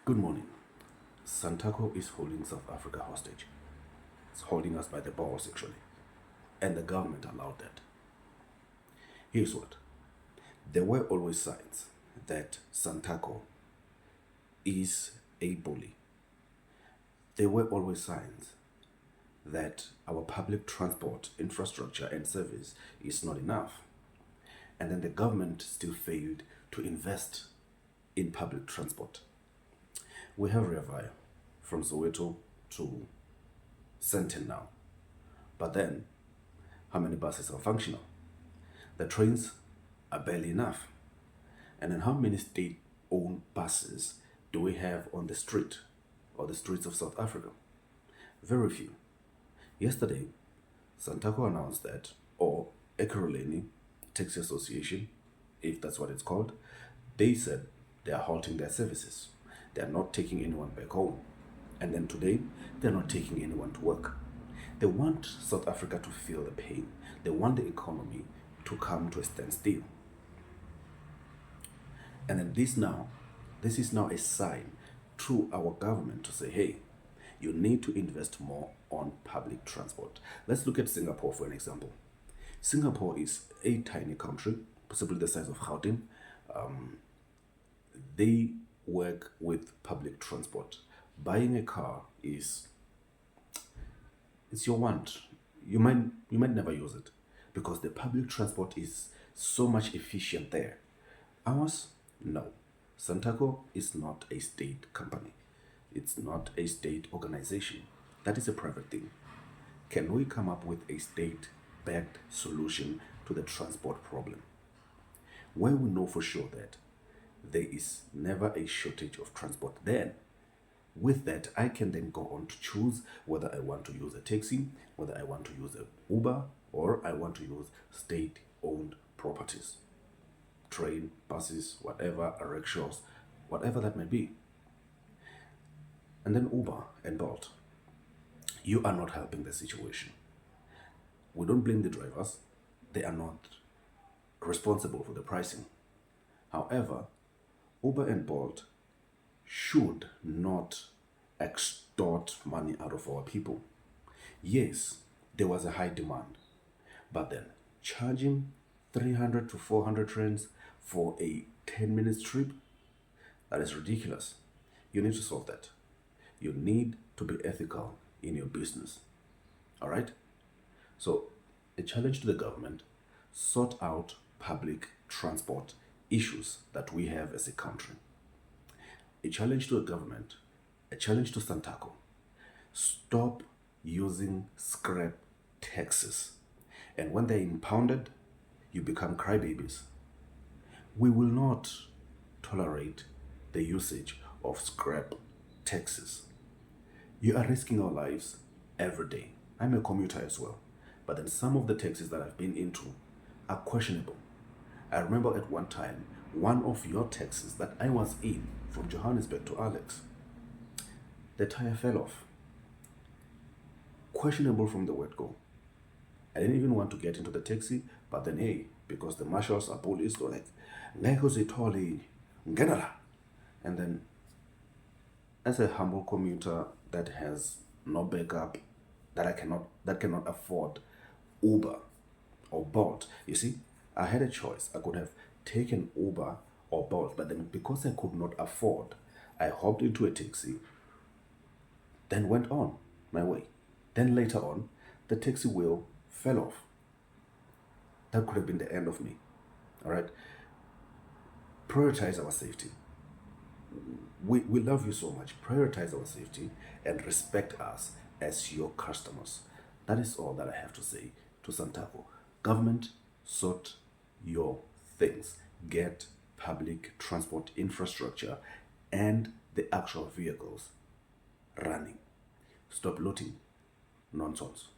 Good morning. Santaco is holding South Africa hostage. It's holding us by the balls, actually. And the government allowed that. Here's what. There were always signs that Santaco is a bully. There were always signs that our public transport infrastructure and service is not enough. And then the government still failed to invest in public transport. We have Rea Vaya from Soweto to Sandton now. But then, how many buses are functional? The trains are barely enough. And then how many state-owned buses do we have on the street or the streets of South Africa? Very few. Yesterday, Santaco announced that, or Ekurhuleni Taxi Association, if that's what it's called, they said they are halting their services. They are not taking anyone back home. And then today, they're not taking anyone to work. They want South Africa to feel the pain. They want the economy to come to a standstill. And then this is now a sign to our government to say, hey, you need to invest more on public transport. Let's look at Singapore for an example. Singapore is a tiny country, possibly the size of Gauteng. They work with public transport. Buying a car it's your want. You might never use it because the public transport is so much efficient there. Ours, no. Santaco is not a state company. It's not a state organization. That is a private thing. Can we come up with a state-backed solution to the transport problem, where we know for sure that there is never a shortage of transport? Then, with that, I can then go on to choose whether I want to use a taxi, whether I want to use an Uber, or I want to use state-owned properties. Train, buses, whatever, rickshaws, whatever that may be. And then Uber and Bolt. You are not helping the situation. We don't blame the drivers. They are not responsible for the pricing. However, Uber and Bolt should not extort money out of our people. Yes, there was a high demand, but then charging 300 to 400 rands for a 10-minute trip, that is ridiculous. You need to solve that. You need to be ethical in your business. All right? So, a challenge to the government: sort out public transport issues that we have as a country. A challenge to the government, a challenge to Santaco: stop using scrap taxes. And when they're impounded, you become crybabies. We will not tolerate the usage of scrap taxes. You are risking our lives every day. I'm a commuter as well, but then some of the taxis that I've been into are questionable. I remember at one time, one of your taxis that I was in from Johannesburg to Alex, the tire fell off. Questionable from the word go. I didn't even want to get into the taxi, but then hey, because the marshals are police, they're like, "Ngeke uzithole, ngena la." And then, as a humble commuter that has no backup, that cannot afford Uber or Bolt, you see, I had a choice. I could have taken Uber or Bolt, but then because I could not afford, I hopped into a taxi, then went on my way. Then later on, the taxi wheel fell off. That could have been the end of me. All right? Prioritize our safety. We love you so much. Prioritize our safety and respect us as your customers. That is all that I have to say to Santaco. Government, sort your things. Get public transport infrastructure and the actual vehicles running. Stop looting. Nonsense.